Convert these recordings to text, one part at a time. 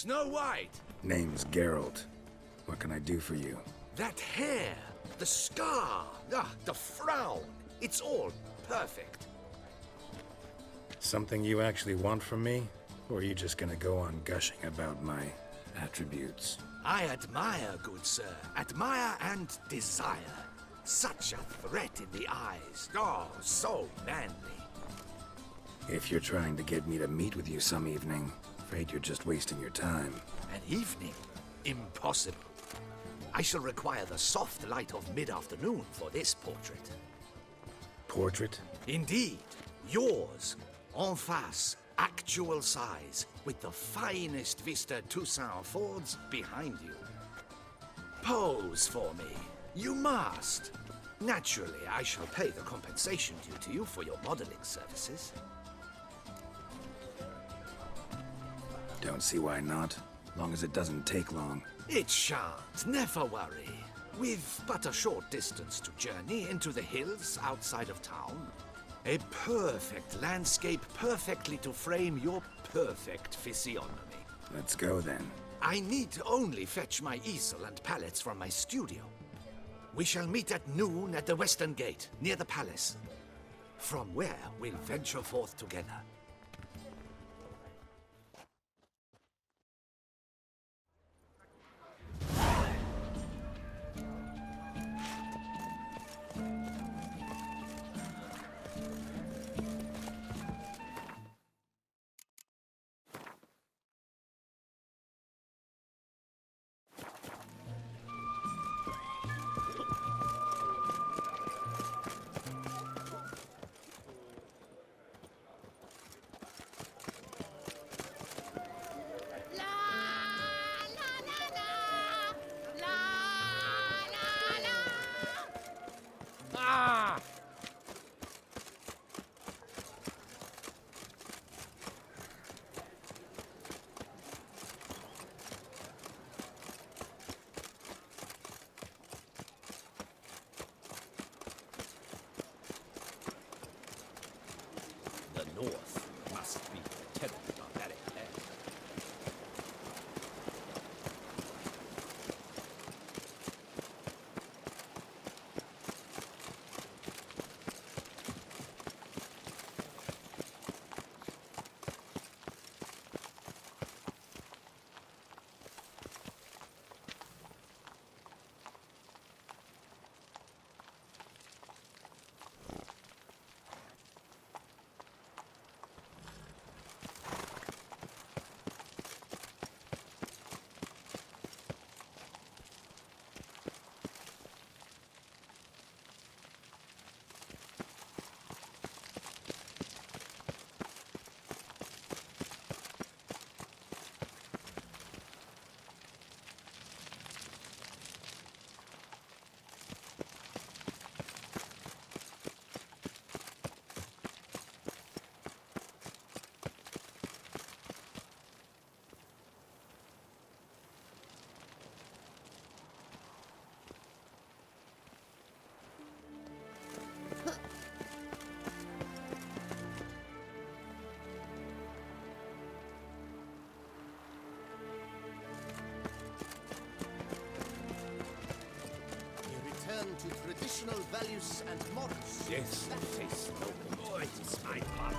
Snow White! Name's Geralt. What can I do for you? That hair, the scar, the frown. It's all perfect. Something you actually want from me? Or are you just gonna go on gushing about my attributes? I admire, good sir. Admire and desire. Such a threat in the eyes. Oh, so manly. If you're trying to get me to meet with you some evening, afraid you're just wasting your time. An evening? Impossible. I shall require the soft light of mid-afternoon for this portrait. Portrait? Indeed. Yours. En face. Actual size. With the finest vista Toussaint affords behind you. Pose for me. You must. Naturally, I shall pay the compensation due to you for your modeling services. Don't see why not. Long as it doesn't take long. It shan't. Never worry. We've but a short distance to journey into the hills outside of town. A perfect landscape perfectly to frame your perfect physiognomy. Let's go then. I need only fetch my easel and palettes from my studio. We shall meet at noon at the western gate, near the palace. From where we'll venture forth together. The north must be terribly barbaric land. To traditional values and morals. Yes, that tastes noble. Oh, it is my part.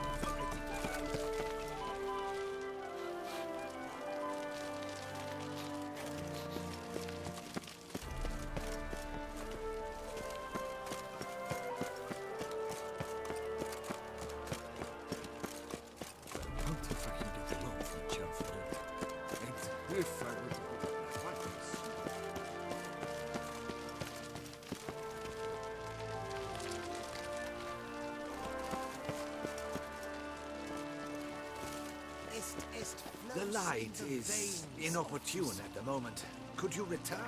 The light is inopportune at the moment. Could you return?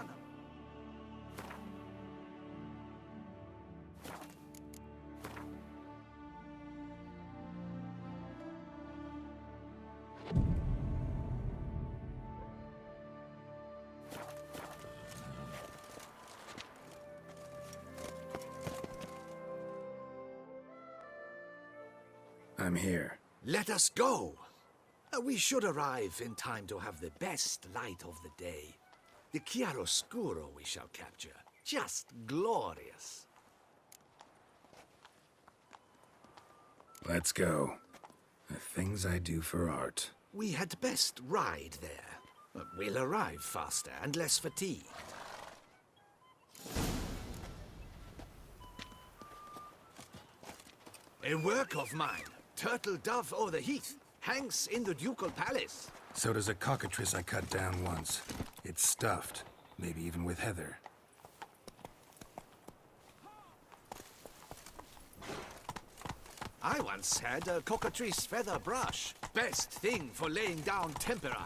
I'm here. Let us go. We should arrive in time to have the best light of the day. The chiaroscuro we shall capture. Just glorious. Let's go. The things I do for art. We had best ride there. We'll arrive faster and less fatigued. A work of mine, turtle dove o'er the heath, hangs in the ducal palace. So does a cockatrice I cut down once. It's stuffed, maybe even with heather. I once had a cockatrice feather brush. Best thing for laying down tempera.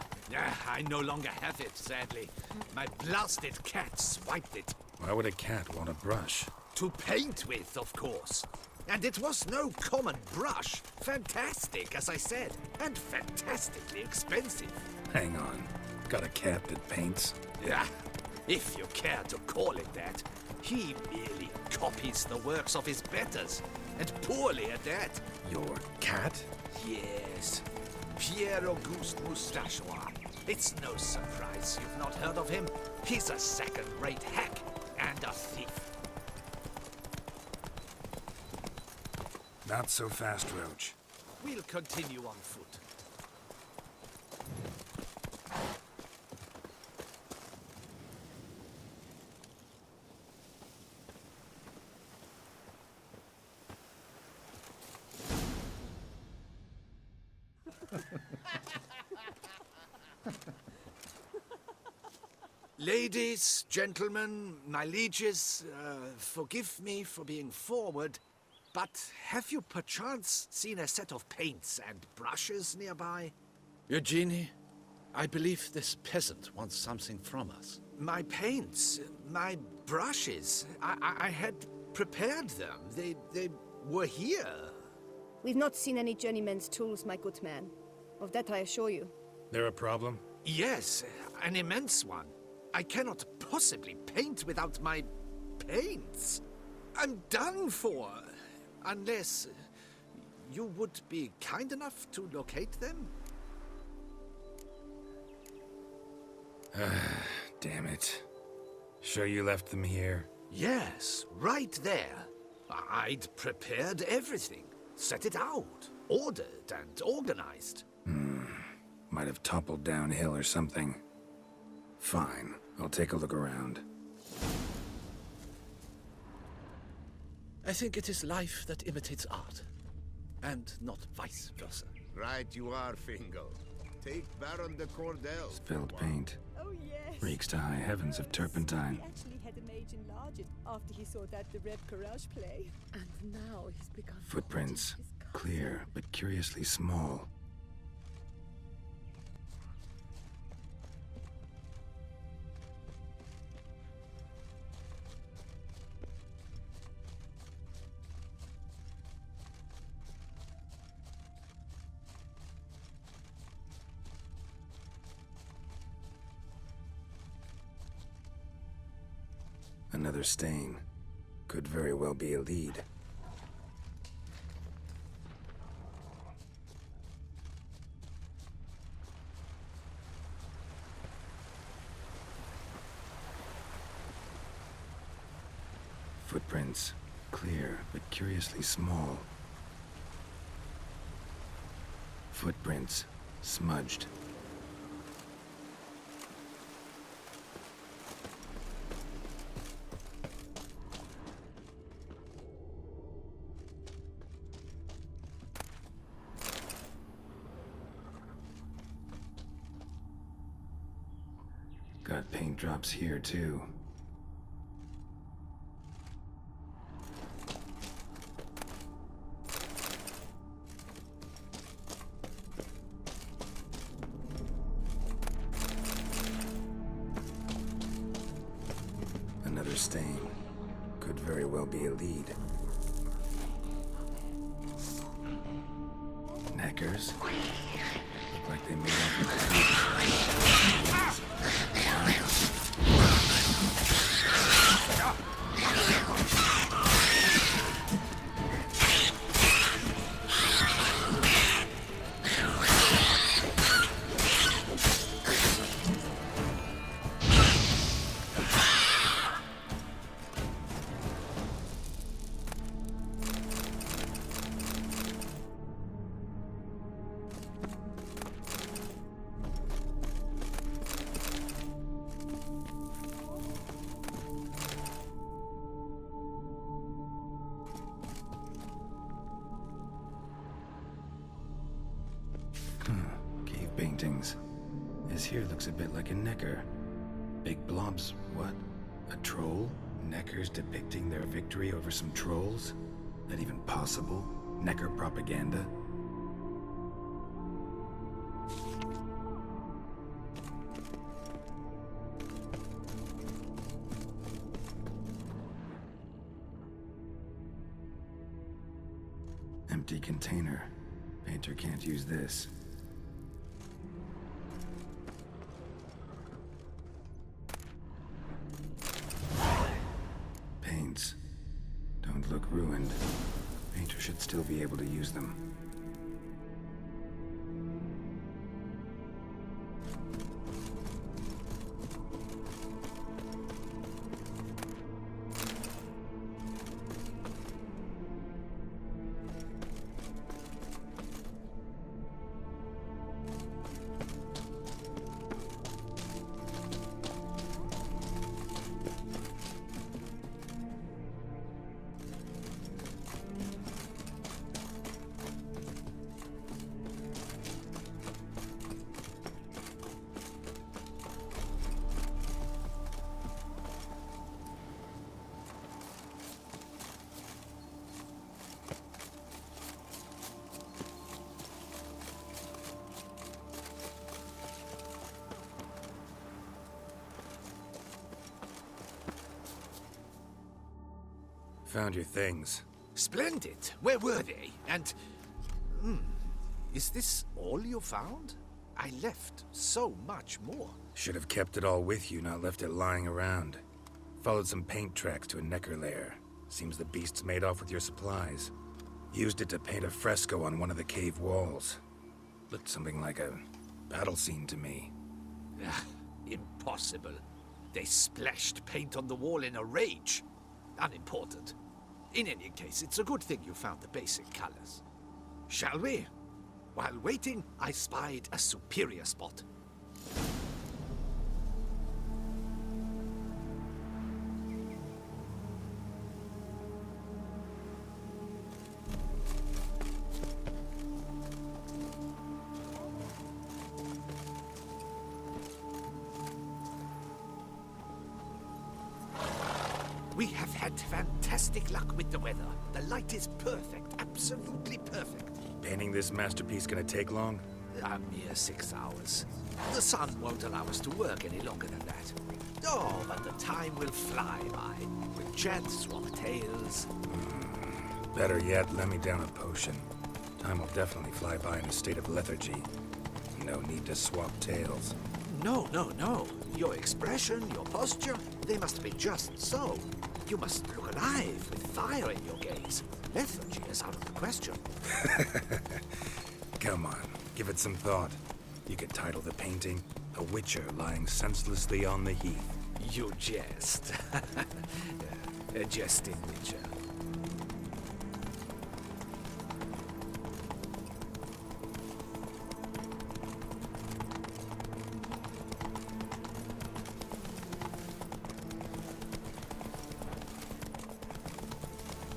I no longer have it, sadly. My blasted cat swiped it. Why would a cat want a brush? To paint with, of course. And it was no common brush. Fantastic, as I said. And fantastically expensive. Hang on. Got a cat that paints? Yeah, if you care to call it that. He merely copies the works of his betters. And poorly at that. Your cat? Yes. Pierre Auguste Moustachois. It's no surprise you've not heard of him. He's a second-rate hack and a thief. Not so fast, Roach. We'll continue on foot. Ladies, gentlemen, my lieges, forgive me for being forward, but have you perchance seen a set of paints and brushes nearby? Eugenie, I believe this peasant wants something from us. My paints, my brushes, I had prepared them. They were here. We've not seen any journeyman's tools, my good man. Of that I assure you. There a problem? Yes, an immense one. I cannot possibly paint without my paints. I'm done for. Unless you would be kind enough to locate them? Damn it. Sure you left them here? Yes, right there. I'd prepared everything. Set it out. Ordered and organized. Might have toppled downhill or something. Fine. I'll take a look around. I think it is life that imitates art, and not vice versa. Right you are, Fingal. Take Baron de Cordel. Spilled paint. Oh, yes. Reeks to high heavens of turpentine. He actually had a mage enlarge it after he saw that the Red Courage play. And now he's become... Footprints. Clear, but curiously small. Another stain. Could very well be a lead. Footprints. Clear, but curiously small. Footprints. Smudged. Got paint drops here, too. Another stain. Could very well be a lead. Knackers. Look like they made off with paintings. This here looks a bit like a necker. Big blobs, what? A troll? Neckers depicting their victory over some trolls? That even possible? Necker propaganda? Empty container. Painter can't use this. Paints. Don't look ruined. Painter should still be able to use them. Found your things. Splendid. Where were they? And... is this all you found? I left so much more. Should have kept it all with you, not left it lying around. Followed some paint tracks to a necker lair. Seems the beast's made off with your supplies. Used it to paint a fresco on one of the cave walls. Looked something like a battle scene to me. Impossible. They splashed paint on the wall in a rage. Unimportant. In any case, it's a good thing you found the basic colors. Shall we? While waiting, I spied a superior spot. We have had fantastic luck with the weather. The light is perfect, absolutely perfect. Painting this masterpiece gonna take long? A mere 6 hours. The sun won't allow us to work any longer than that. Oh, but the time will fly by. With chat, swap tales. Better yet, let me down a potion. Time will definitely fly by in a state of lethargy. No need to swap tales. No, no, no. Your expression, your posture, they must be just so. You must look alive with fire in your gaze. Lethargy is out of the question. Come on, give it some thought. You could title the painting, A Witcher Lying Senselessly on the Heath. You jest. A jesting witcher.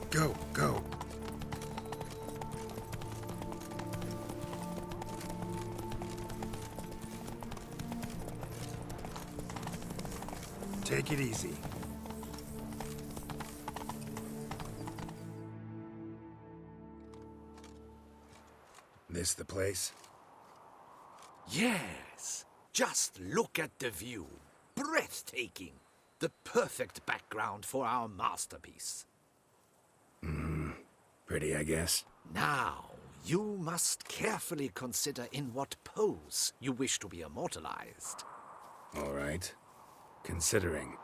Go, go. Take it easy. This the place? Yes. Just look at the view. Breathtaking. The perfect background for our masterpiece. Pretty, I guess. Now, you must carefully consider in what pose you wish to be immortalized. All right. Considering.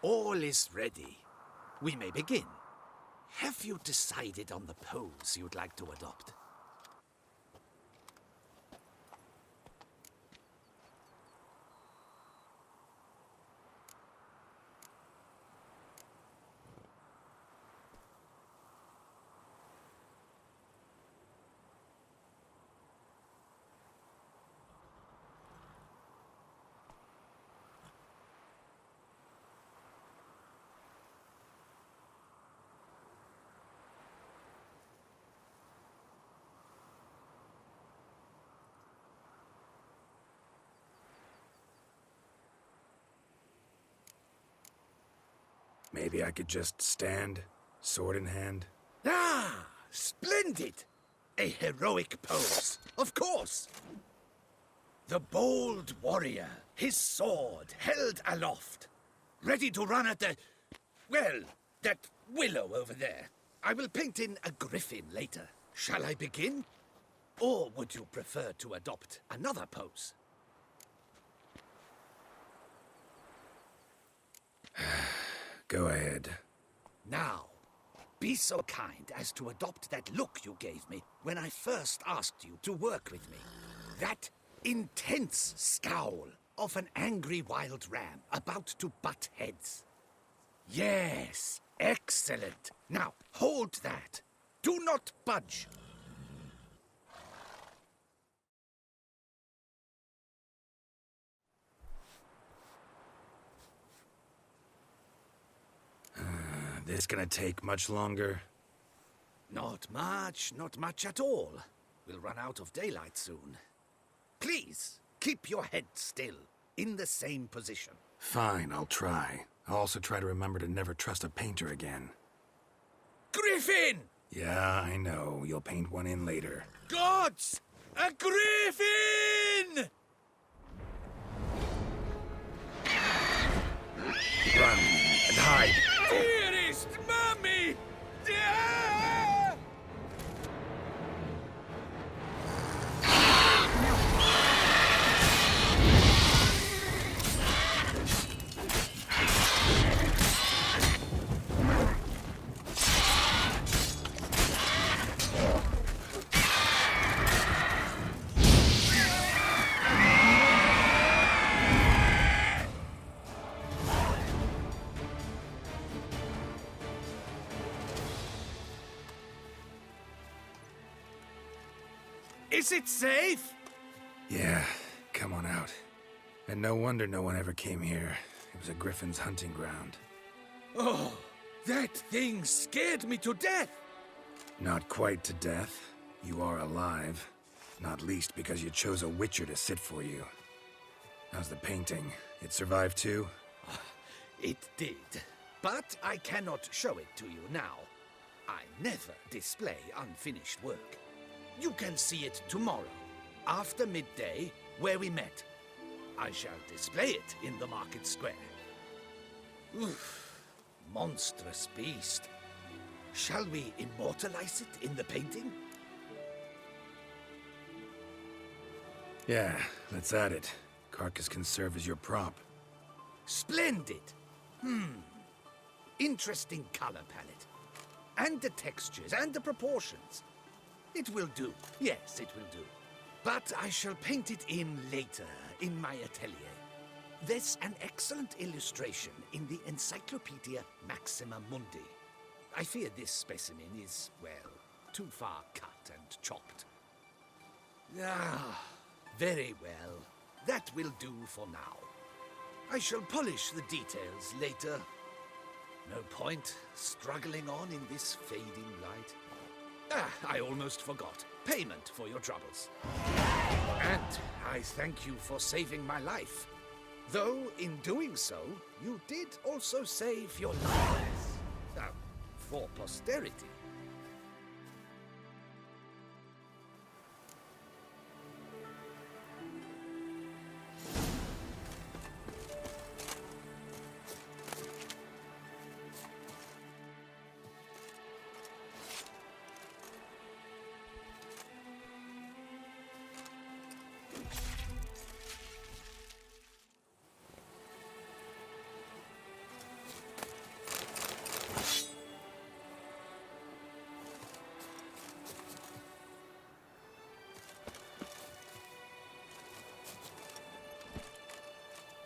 All is ready. We may begin. Have you decided on the pose you'd like to adopt? Maybe I could just stand, sword in hand. Ah, splendid! A heroic pose, of course. The bold warrior, his sword held aloft, ready to run at that willow over there. I will paint in a griffin later. Shall I begin? Or would you prefer to adopt another pose? Go ahead. Now, be so kind as to adopt that look you gave me when I first asked you to work with me. That intense scowl of an angry wild ram about to butt heads. Yes, excellent. Now, hold that. Do not budge. This gonna take much longer? Not much at all. We'll run out of daylight soon. Please, keep your head still, in the same position. Fine, I'll try. I'll also try to remember to never trust a painter again. Griffin! Yeah, I know. You'll paint one in later. Gods! A griffin! Run and hide! Dearest Mummy! Ah! Is it safe? Yeah, come on out. And no wonder no one ever came here. It was a griffin's hunting ground. Oh, that thing scared me to death. Not quite to death. You are alive. Not least because you chose a witcher to sit for you. How's the painting? It survived too? It did. But I cannot show it to you now. I never display unfinished work. You can see it tomorrow, after midday, where we met. I shall display it in the market square. Oof, monstrous beast. Shall we immortalize it in the painting? Yeah, let's add it. Carcass can serve as your prop. Splendid! Interesting color palette. And the textures and the proportions. It will do. Yes, it will do. But I shall paint it in later, in my atelier. There's an excellent illustration in the Encyclopedia Maxima Mundi. I fear this specimen is, well, too far cut and chopped. Ah, very well. That will do for now. I shall polish the details later. No point struggling on in this fading light. Ah, I almost forgot. Payment for your troubles. And I thank you for saving my life. Though, in doing so, you did also save your lives. For posterity.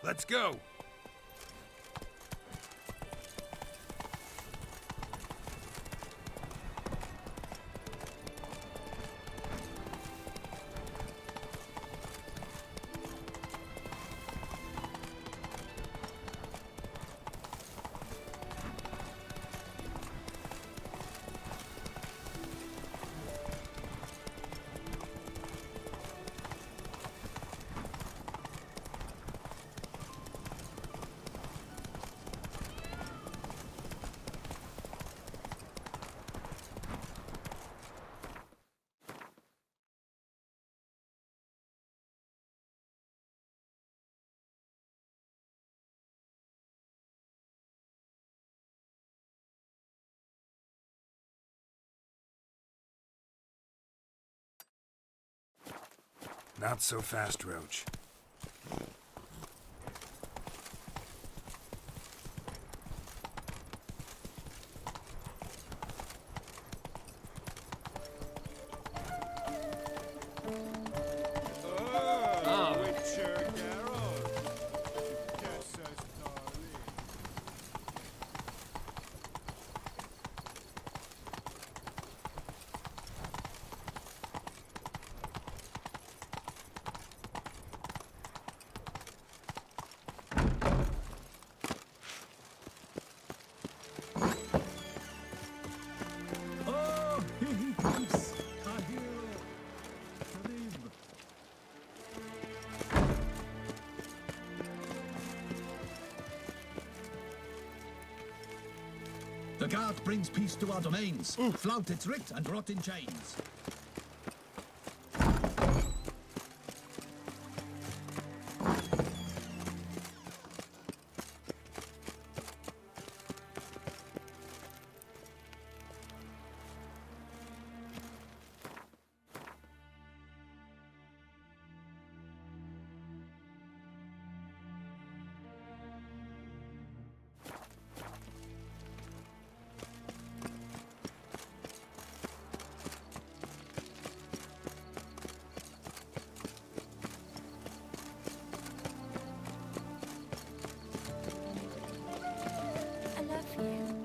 Let's go! Not so fast, Roach. Witcher Geralt. Guess us, darling. Oh, here he comes! Our hero! Karim! The guard brings peace to our domains. Flout its writ and rot in chains. I love you.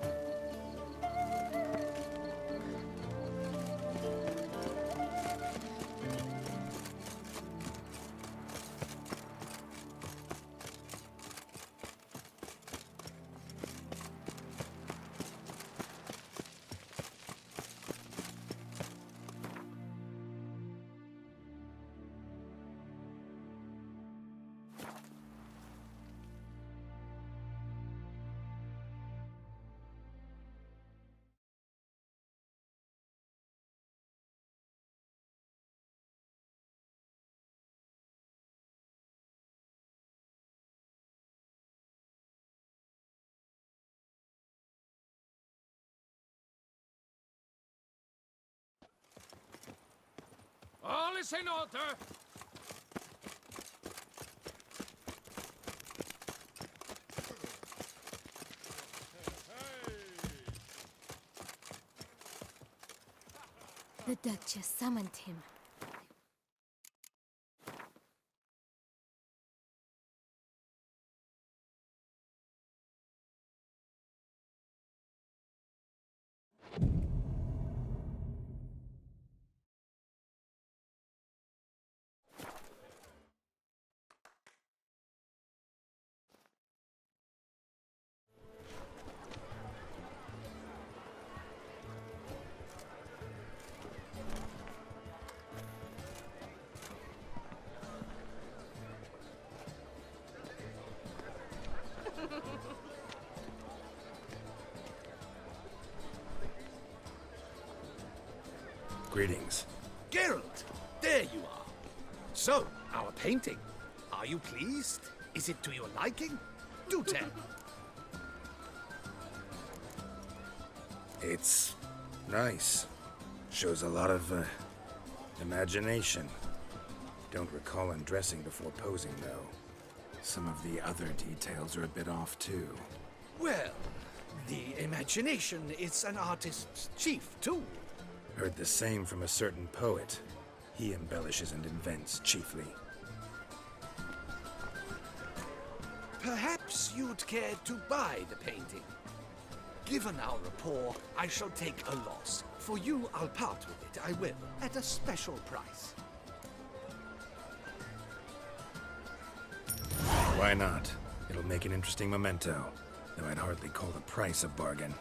All is in order! The Duchess summoned him. Greetings. Geralt, there you are. So, our painting. Are you pleased? Is it to your liking? Do tell. It's nice. Shows a lot of, imagination. Don't recall undressing before posing, though. Some of the other details are a bit off, too. Well, the imagination is an artist's chief tool. Heard the same from a certain poet. He embellishes and invents, chiefly. Perhaps you'd care to buy the painting. Given our rapport, I shall take a loss. For you, I'll part with it, I will, at a special price. Why not? It'll make an interesting memento, though I'd hardly call the price a bargain.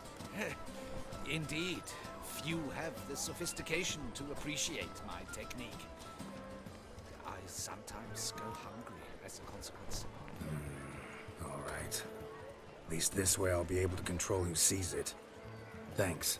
Indeed. Few have the sophistication to appreciate my technique. I sometimes go hungry as a consequence. All right. At least this way I'll be able to control who sees it. Thanks.